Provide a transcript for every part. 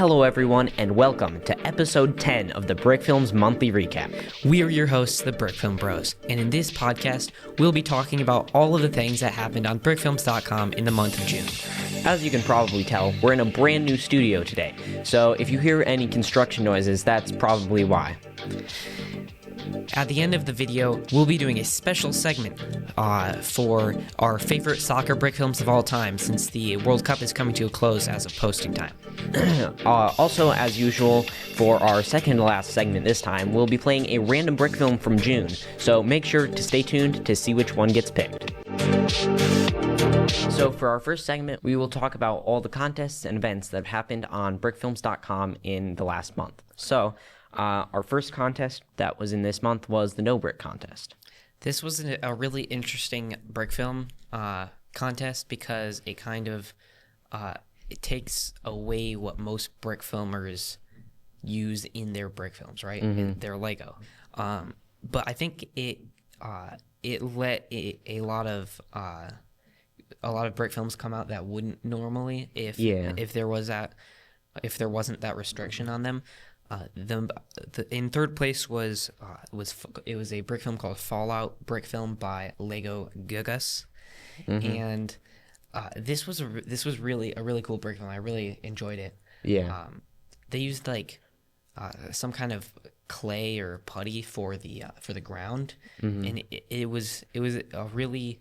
Hello everyone, and welcome to episode 10 of the Brickfilms monthly recap. We are your hosts, the Brickfilm Bros, and in this podcast, we'll be talking about all of the things that happened on Brickfilms.com in the month of June. As you can probably tell, we're in a brand new studio today, so if you hear any construction noises, that's probably why. At the end of the video, we'll be doing a special segment for our favorite soccer Brickfilms of all time, since the World Cup is coming to a close as of posting time. Also, as usual, for our second to last segment this time, we'll be playing a random Brickfilm from June, so make sure to stay tuned to see which one gets picked. So for our first segment, we will talk about all the contests and events that have happened on Brickfilms.com in the last month. So, our first contest that was in this month was the No Brick contest. This was a really interesting Brickfilm contest because it kind of it takes away what most Brickfilmers use in their Brickfilms, right? In their Lego. But I think it let a lot of Brickfilms come out that wouldn't normally if there wasn't that restriction on them. In third place was a Brickfilm called Fallout Brickfilm by Lego Gugus, and this was really a really cool Brickfilm. I really enjoyed it. Yeah. They used like some kind of clay or putty for the ground, and it was a really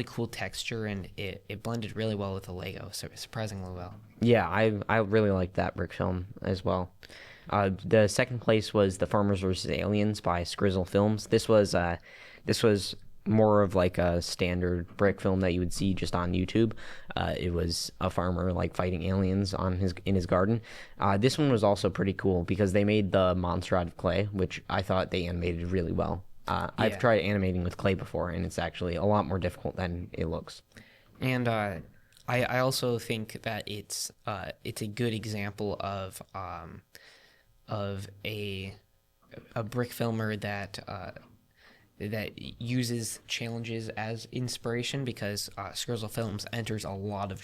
cool texture, and it blended really well with the Lego, so surprisingly well. Yeah, I really liked that Brickfilm as well. The second place was the Farmers vs. Aliens by Scrizzle Films. This was more of like a standard brick film that you would see just on YouTube. It was a farmer like fighting aliens in his garden. This one was also pretty cool because they made the monster out of clay, which I thought they animated really well. I've tried animating with clay before, and it's actually a lot more difficult than it looks. And I also think that it's a good example of a brick filmer that uses challenges as inspiration, because Scrizzle Films enters a lot of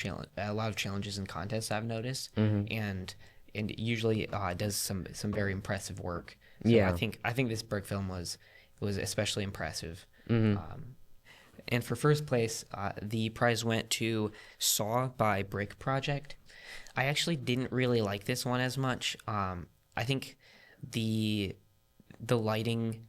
challenges and contests, I've noticed, and usually does some very impressive work. So yeah, I think this brick film was especially impressive. And for first place, the prize went to Saw by Brick Project. I actually didn't really like this one as much. I think the lighting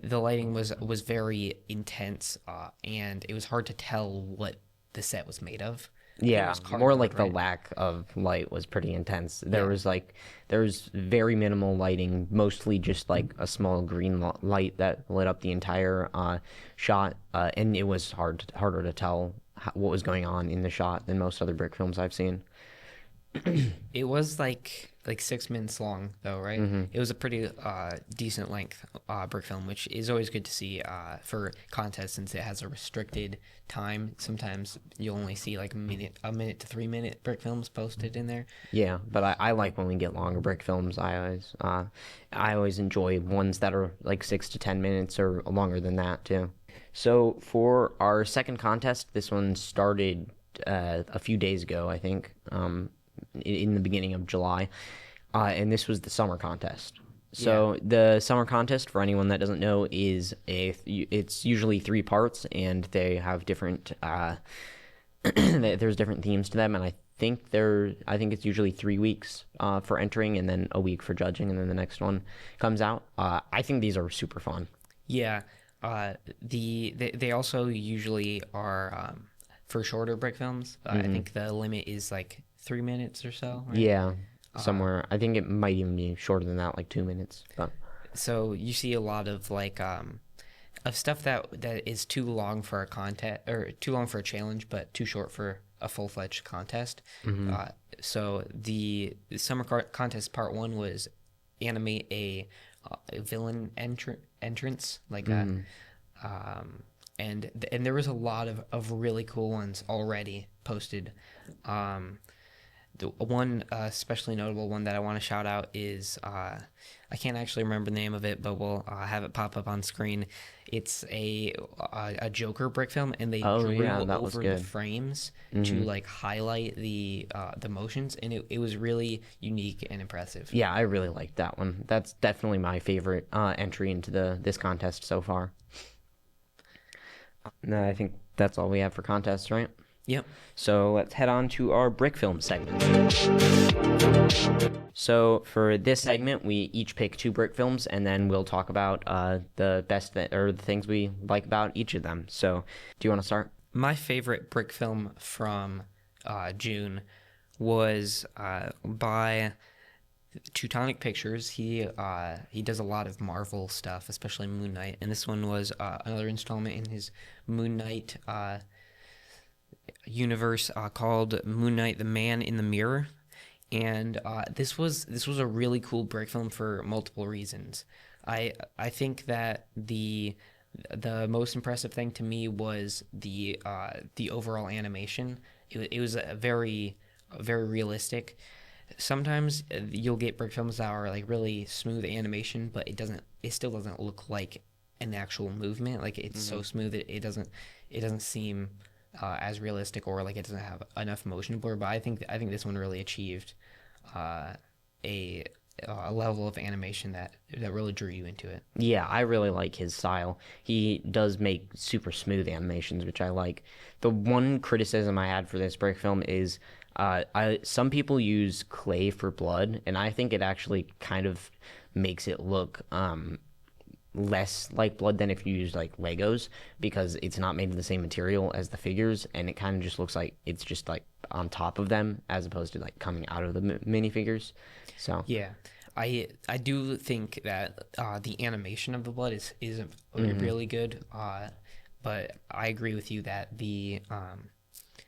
was very intense, and it was hard to tell what the set was made of. Yeah, more like the lack of light was pretty intense. There was very minimal lighting, mostly just like a small green light that lit up the entire shot, and it was harder to tell what was going on in the shot than most other brick films I've seen. It was like 6 minutes long, though, right? It was a pretty decent length brick film, which is always good to see for contests, since it has a restricted time. Sometimes you'll only see like a minute to 3 minute brick films posted in there. Yeah, but I like when we get longer brick films. I always enjoy ones that are like 6 to 10 minutes or longer than that too. So for our second contest, this one started a few days ago, I think. In the beginning of July, and this was the summer contest. So the summer contest, for anyone that doesn't know, it's usually 3 parts, and they have different there's different themes to them, and I think it's usually 3 weeks for entering, and then a week for judging, and then the next one comes out. I think these are super fun. Yeah, they also usually are for shorter brick films. I think the limit is like 3 minutes or so, right? Yeah, somewhere. I think it might even be shorter than that, like 2 minutes. But so you see a lot of like of stuff that is too long for a contest, or too long for a challenge, but too short for a full-fledged contest. So the summer contest part 1 was animate a villain entrance, like and there was a lot of really cool ones already posted. The one especially notable one that I want to shout out is I can't actually remember the name of it, but we'll have it pop up on screen. It's a Joker brick film, and they Oh drew yeah, that was over the good. frames to Hmm. like highlight the motions, and it was really unique and impressive. Yeah, I really liked that one. That's definitely my favorite entry into this contest so far. No, I think that's all we have for contests, right? Yep. So let's head on to our brick film segment. So for this segment, we each pick two brick films, and then we'll talk about the best or the things we like about each of them. So, do you want to start? My favorite brick film from June was by Teutonic Pictures. He does a lot of Marvel stuff, especially Moon Knight, and this one was another installment in his Moon Knight universe called Moon Knight: The Man in the Mirror. And this was a really cool brick film for multiple reasons. I think that the most impressive thing to me was the overall animation. It was a very realistic. Sometimes you'll get brick films that are like really smooth animation, but it still doesn't look like an actual movement. Like it's so smooth it doesn't seem as realistic, or like it doesn't have enough motion blur. But I think this one really achieved uh, a a level of animation that really drew you into it. Yeah, I really like his style. He does make super smooth animations, which I like. The one criticism I had for this brick film is some people use clay for blood, and I think it actually kind of makes it look less like blood than if you use like Legos, because it's not made of the same material as the figures, and it kind of just looks like it's just like on top of them as opposed to like coming out of the minifigures. So Yeah, I do think that the animation of the blood is really good. But I agree with you that the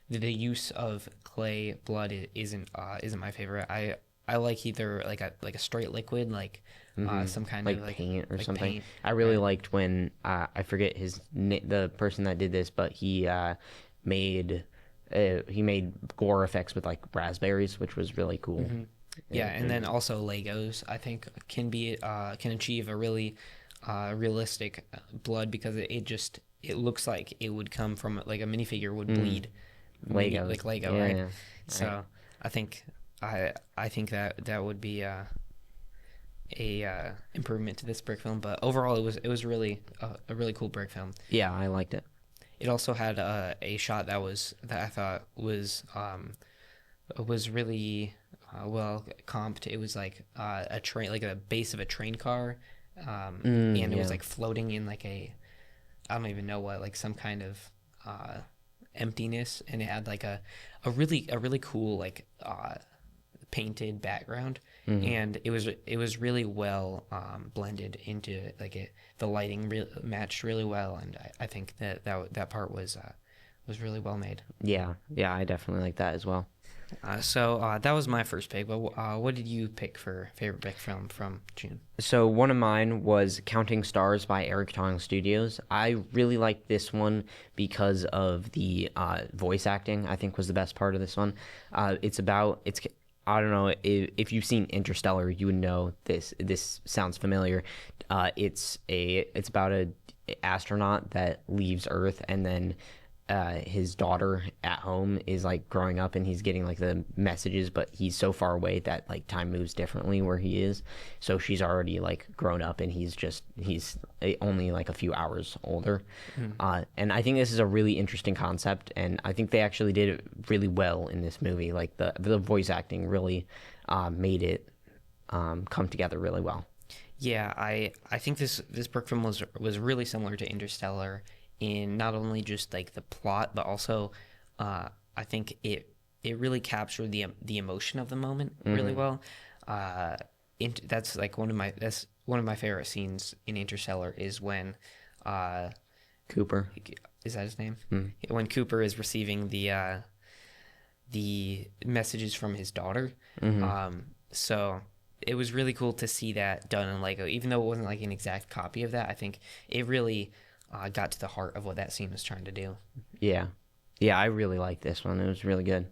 use of clay blood isn't my favorite. I like either like a straight liquid, like some kind like of paint or like something. paint. I really Right. liked when I forget the person that did this, but made he made gore effects with like raspberries, which was really cool. Yeah, and then also Legos, I think can achieve a really realistic blood, because it looks like it would come from like a minifigure would bleed Legos, like Lego, right? yeah, right. So I think I think that would be a improvement to this brick film. But overall, it was really a really cool brick film. Yeah, I liked it. It also had a shot that I thought was really well comped. It was like a train, like a base of a train car, and it was Yeah. like floating in like I don't even know what, like some kind of emptiness, and it had like a really cool like painted background, and it was really well blended into like the lighting matched really well, and I think that part was really well made. Yeah, yeah, I definitely like that as well. So that was my first pick, but what did you pick for favorite brick film from June? So one of mine was Counting Stars by Eric Tong Studios. I really liked this one because of the voice acting. I think was the best part of this one. It's I don't know if you've seen Interstellar, you would know this. This sounds familiar. It's about a astronaut that leaves Earth, and then his daughter at home is like growing up, and he's getting like the messages, but he's so far away that like time moves differently where he is. So she's already like grown up, and he's only like a few hours older. And I think this is a really interesting concept, and I think they actually did it really well in this movie. Like the voice acting really made it come together really well. Yeah, I think this brick film was really similar to Interstellar in not only just like the plot, but also I think it really captured the emotion of the moment really well. That's like that's one of my favorite scenes in Interstellar is when Cooper. is that his name? When Cooper is receiving the messages from his daughter. So it was really cool to see that done in Lego, even though it wasn't like an exact copy of that. I think it really got to the heart of what that scene was trying to do. Yeah, yeah, I really liked this one. It was really good.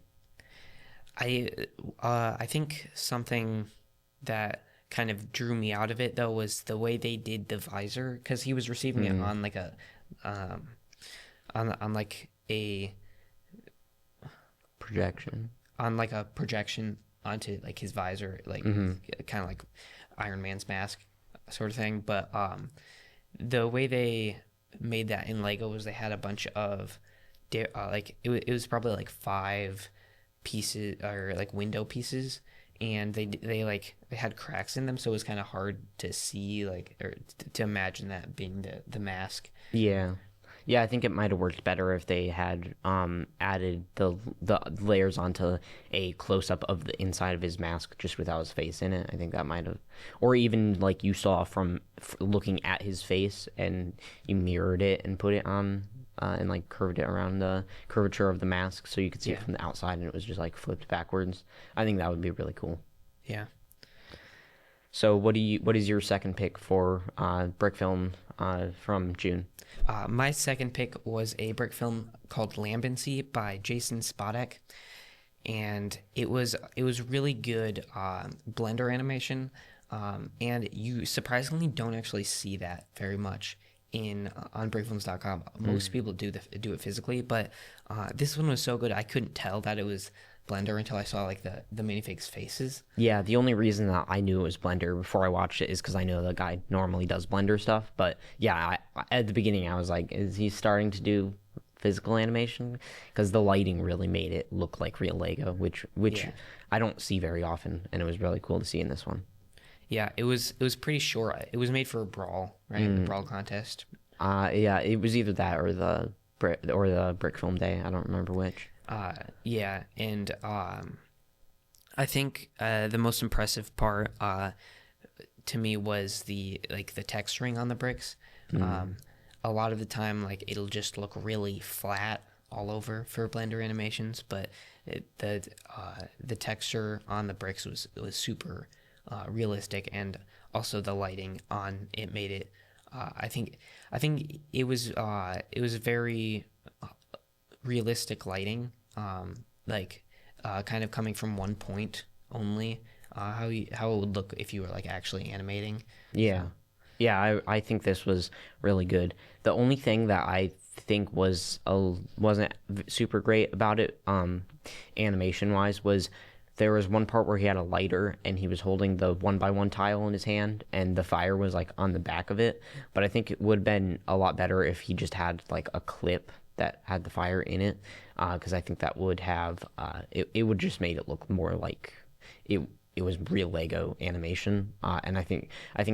I think something that kind of drew me out of it though was the way they did the visor, because he was receiving it on like a um on like a Projection. on like a projection onto like his visor, like kind of like Iron Man's mask sort of thing. But the way they made that in Lego was they had a bunch of like it was probably like 5 pieces or like window pieces, and they had cracks in them, so it was kind of hard to see like or to imagine that being the mask. Yeah. Yeah, I think it might have worked better if they had added the layers onto a close up of the inside of his mask just without his face in it. I think that might have, or even like you saw from looking at his face and you mirrored it and put it on and like curved it around the curvature of the mask so you could see it from the outside and it was just like flipped backwards. I think that would be really cool. Yeah. So what is your second pick for Brickfilm from June? My second pick was a brick film called Lambency by Jason Spodek, and it was really good Blender animation, and you surprisingly don't actually see that very much in on brickfilms.com. Most people do it physically, but this one was so good I couldn't tell that it was Blender until I saw like the minifigs faces. Yeah, the only reason that I knew it was Blender before I watched it is because I know the guy normally does Blender stuff. But yeah, at the beginning I was like, is he starting to do physical animation? Because the lighting really made it look like real Lego, which Yeah. I don't see very often, and it was really cool to see in this one. Yeah, it was pretty short. It was made for a brawl, right? The brawl contest. Yeah, it was either that or the Brick Film Day. I don't remember which. Yeah, and I think the most impressive part to me was the texturing on the bricks. A lot of the time, like it'll just look really flat all over for Blender animations, but the texture on the bricks was super realistic, and also the lighting on it made it. I think it was very realistic lighting, kind of coming from one point only. How it would look if you were like actually animating. Yeah. So, Yeah, I think this was really good. The only thing that I think wasn't super great about it, animation wise, was there was one part where he had a lighter and he was holding the 1x1 tile in his hand and the fire was like on the back of it. But I think it would have been a lot better if he just had like a clip that had the fire in it, because I think that would have it would just made it look more like it was real Lego animation, and I think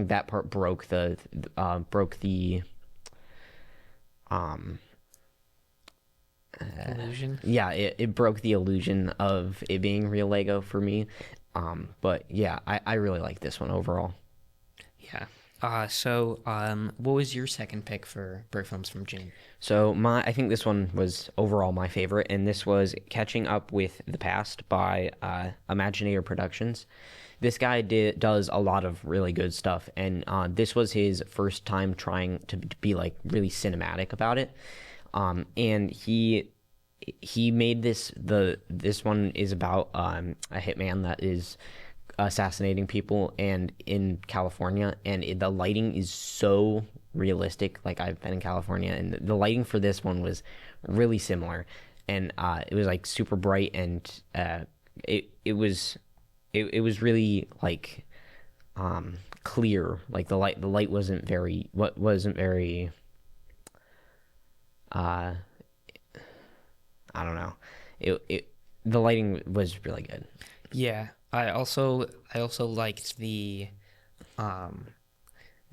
that part broke the illusion. yeah, it broke the illusion of it being real Lego for me. But yeah, I really like this one overall. Yeah. So what was your second pick for Brickfilms from June? So I think this one was overall my favorite, and this was Catching Up with the Past by Imaginator Productions. This guy does a lot of really good stuff, and this was his first time trying to be like really cinematic about it. And he made this one is about a hitman that is assassinating people and in California, and the lighting is so realistic. Like, I've been in California and the lighting for this one was really similar, and it was like super bright, and it was really like clear. Like the light wasn't very I don't know. The lighting was really good. Yeah, I also liked the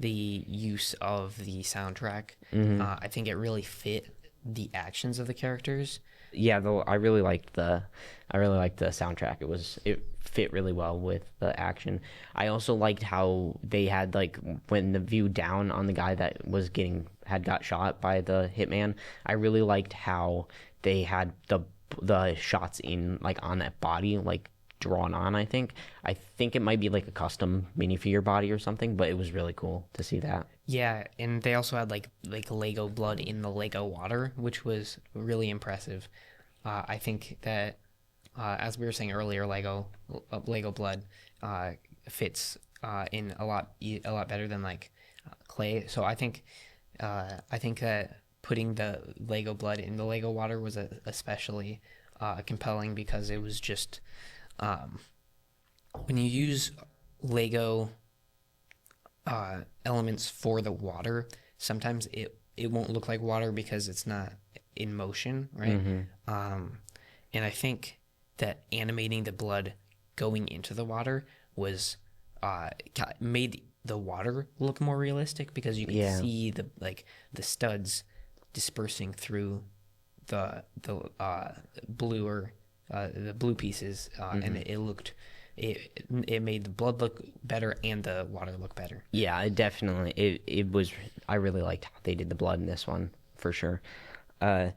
use of the soundtrack. I think it really fit the actions of the characters. Yeah, though I really liked the soundtrack. It fit really well with the action. I also liked how they had like when the view down on the guy that got shot by the hitman. I really liked how they had the shots in like on that body like drawn on. I think it might be like a custom minifigure body or something, but it was really cool to see that. Yeah, and they also had like Lego blood in the Lego water, which was really impressive. I think that as we were saying earlier, Lego blood fits in a lot better than like clay. So I think that putting the Lego blood in the Lego water was especially compelling, because it was just when you use Lego elements for the water, sometimes it won't look like water because it's not in motion, right? And I think that animating the blood going into the water was made the water look more realistic, because you can see the studs dispersing through the blue pieces, and it made the blood look better and the water look better. Yeah, it was. I really liked how they did the blood in this one, for sure. I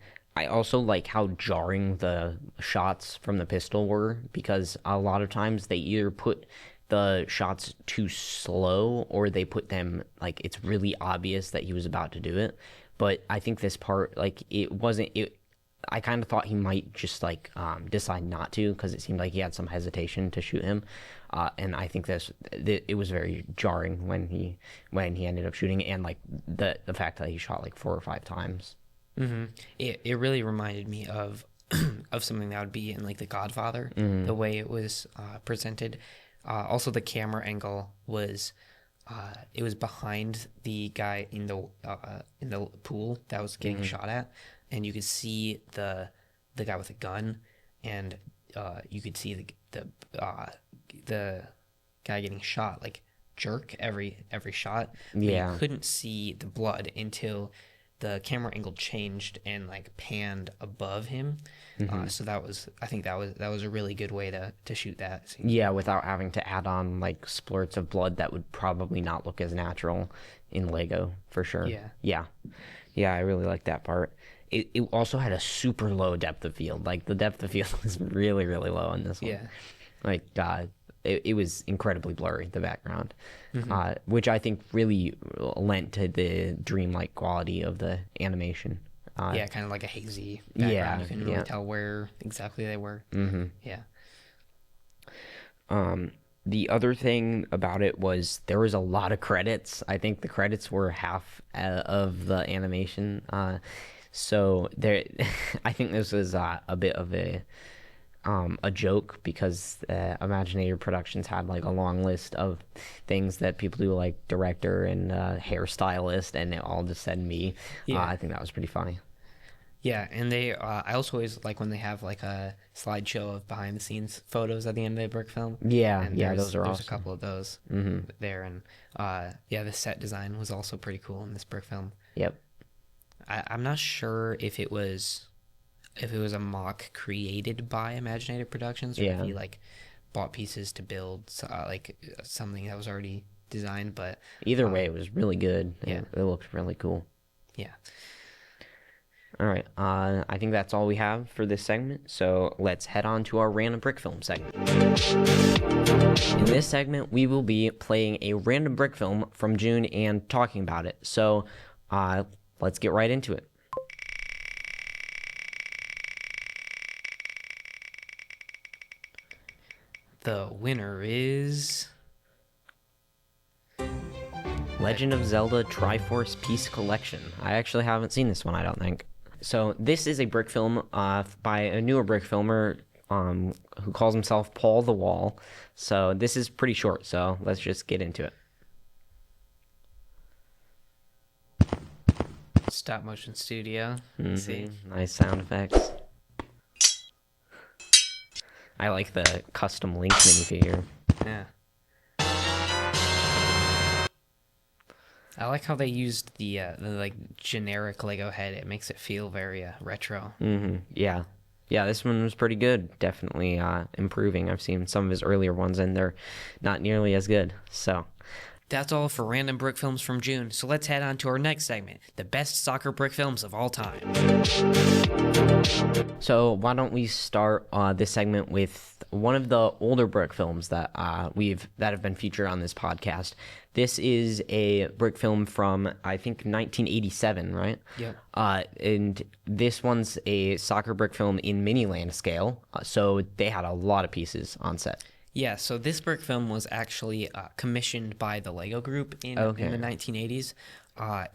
also like how jarring the shots from the pistol were, because a lot of times they either put the shots too slow, or they put them like it's really obvious that he was about to do it. But I think this part, like, it wasn't. I kind of thought he might just like decide not to, because it seemed like he had some hesitation to shoot him, and I think it was very jarring when he ended up shooting, and like the fact that he shot like 4 or 5 times. It really reminded me of of something that would be in like The Godfather, the way it was presented. Also, the camera angle was it was behind the guy in the pool that was getting shot at, and you could see the guy with a gun, and you could see the guy getting shot like jerk every shot. But you couldn't see the blood until the camera angle changed and like panned above him. So I think that was a really good way to shoot that scene. Yeah, without having to add on like splurts of blood that would probably not look as natural in Lego, for sure. Yeah, I really like that part. It also had a super low depth of field. Like, the depth of field was really, really low in this one. Yeah. Like, it was incredibly blurry, the background, which I think really lent to the dreamlike quality of the animation. Kind of like a hazy background. You couldn't really tell where exactly they were. Yeah. The other thing about it was there was a lot of credits. I think the credits were half of the animation. So there, I think this was a bit of a joke, because Imaginator Productions had like a long list of things that people do, like director and hairstylist, and it all just said me. I think that was pretty funny. Yeah, and I also always like when they have like a slideshow of behind the scenes photos at the end of the Brickfilm. And those are awesome. There's a couple of those there, and the set design was also pretty cool in this Brickfilm. Yep. I'm not sure if it was a mock created by Imaginator Productions, or if he like bought pieces to build like something that was already designed, but either way, it was really good. It looked really cool. Yeah. All right, I think that's all we have for this segment, so let's head on to our random Brickfilm segment. In this segment, we will be playing a random Brickfilm from June and talking about it, so let's get right into it. The winner is Legend of Zelda Triforce Piece Collection. I actually haven't seen this one, I don't think. So this is a Brickfilm by a newer Brickfilmer who calls himself Paul the Wall. So this is pretty short, so let's just get into it. Stop motion studio. See? Nice sound effects. I like the custom Link minifigure. Yeah. I like how they used the like generic Lego head. It makes it feel very retro. Yeah, this one was pretty good. Definitely improving. I've seen some of his earlier ones, and they're not nearly as good. So, That's all for random brick films from June, so let's head on to our next segment, the best soccer brick films of all time. So why don't we start this segment with one of the older brick films that have been featured on this podcast. This is a brick film from, I think, 1987, right? Yep. And this one's a soccer brick film in mini-land scale, so they had a lot of pieces on set. Yeah, so this brick film was actually commissioned by the Lego Group in the 1980s.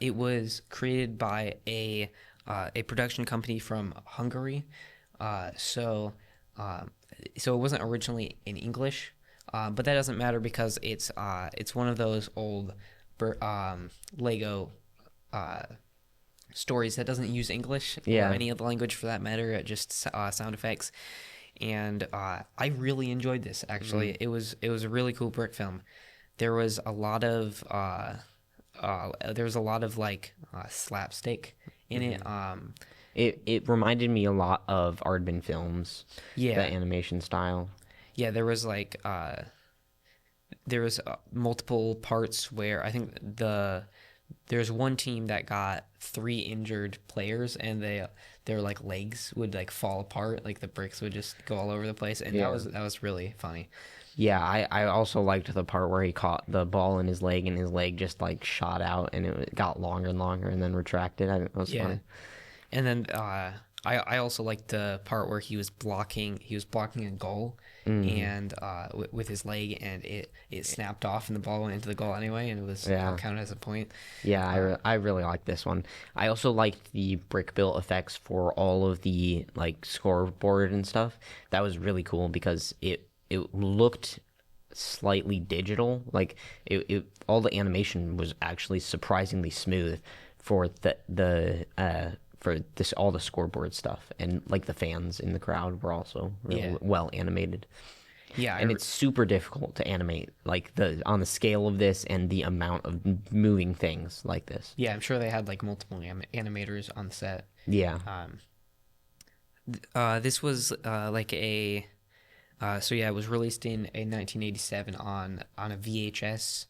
It was created by a production company from Hungary. So it wasn't originally in English, but that doesn't matter because it's one of those old Lego stories that doesn't use English or any other language for that matter, just sound effects. And I really enjoyed this. Actually, it was a really cool brick film. There was a lot of like slapstick in it. It reminded me a lot of Aardman films. Yeah, the animation style. Yeah, there was like multiple parts where I think there's one team that got 3 injured players, and their like legs would like fall apart, like the bricks would just go all over the place, and that was really funny. Yeah, I also liked the part where he caught the ball in his leg, and his leg just like shot out, and it got longer and longer, and then retracted. I think that was funny. And then I also liked the part where he was blocking a goal, and with his leg, and it snapped off, and the ball went into the goal anyway, and it was counted as a point. Yeah, I really liked this one. I also liked the brick built effects for all of the like scoreboard and stuff. That was really cool because it looked slightly digital. Like it all the animation was actually surprisingly smooth for all the scoreboard stuff, and like the fans in the crowd were also really well animated. Yeah, and it's super difficult to animate like on the scale of this and the amount of moving things like this. Yeah, I'm sure they had like multiple animators on the set. Yeah. This was like a it was released in 1987 on a VHS.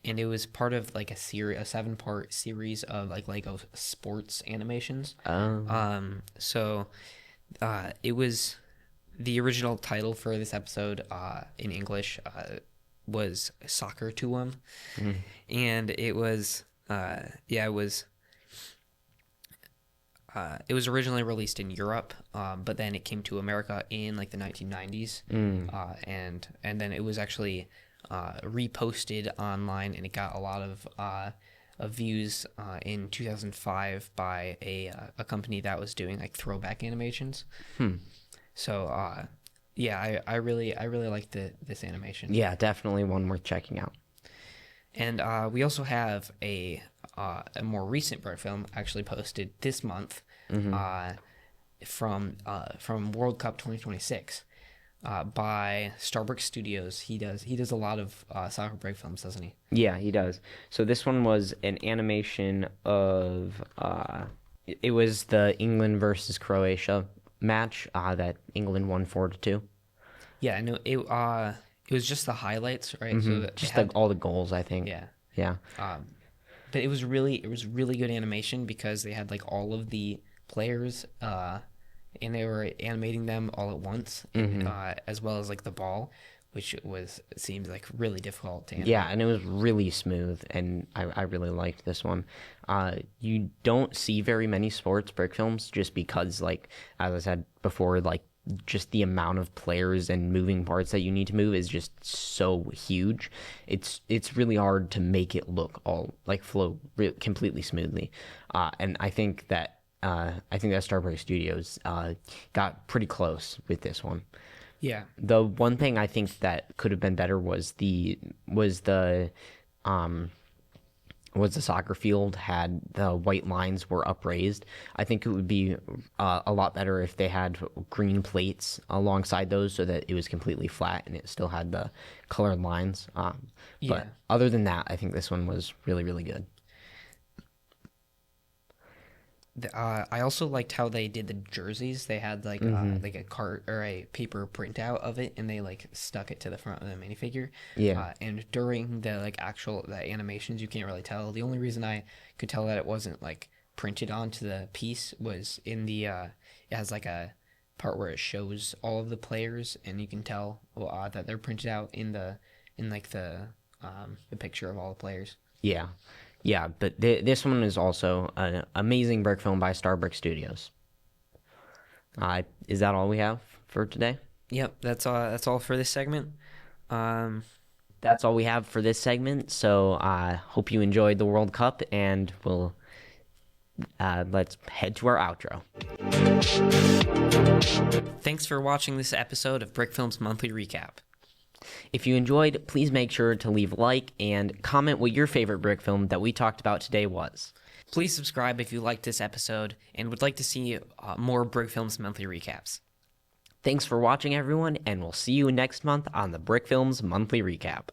And it was part of like a 7-part series of like Lego sports animations. It was the original title for this episode in English was Soccer to 'Em, and it was it was originally released in Europe, but then it came to America in like the 1990s, and then it was actually reposted online, and it got a lot of views in 2005 by a company that was doing like throwback animations. So I really liked this animation. Yeah, definitely one worth checking out. And we also have a more recent brick film actually posted this month from World Cup 2026. By Starbrick Studios. He does a lot of soccer brick films, doesn't he? Yeah, he does. So this one was an animation of it was the England versus Croatia match that England won 4-2. Yeah, I know it was just the highlights, right? So just like all the goals, I think. Yeah. But it was really good animation because they had like all of the players and they were animating them all at once, as well as like the ball, which seemed like really difficult to animate. Yeah, and it was really smooth, and I really liked this one. You don't see very many sports brick films just because, like, as I said before, like, just the amount of players and moving parts that you need to move is just so huge. It's really hard to make it look all, like, flow completely smoothly. And I think that Starbrick Studios got pretty close with this one. Yeah. The one thing I think that could have been better was the soccer field had the white lines were upraised. I think it would be a lot better if they had green plates alongside those so that it was completely flat and it still had the colored lines. But other than that, I think this one was really, really good. I also liked how they did the jerseys. They had like a cart or a paper printout of it, and they like stuck it to the front of the minifigure. Yeah. And during the like the animations, you can't really tell. The only reason I could tell that it wasn't like printed onto the piece was in the it has like a part where it shows all of the players, and you can tell that they're printed out in the picture of all the players. Yeah. Yeah, but this one is also an amazing brick film by Starbrick Studios. Is that all we have for today? Yep, that's all for this segment. That's all we have for this segment. So I hope you enjoyed the World Cup, and let's head to our outro. Thanks for watching this episode of Brickfilm's Monthly Recap. If you enjoyed, please make sure to leave a like and comment what your favorite brick film that we talked about today was. Please subscribe if you liked this episode and would like to see more Brickfilm's Monthly Recaps. Thanks for watching, everyone, and we'll see you next month on the Brickfilms Monthly Recap.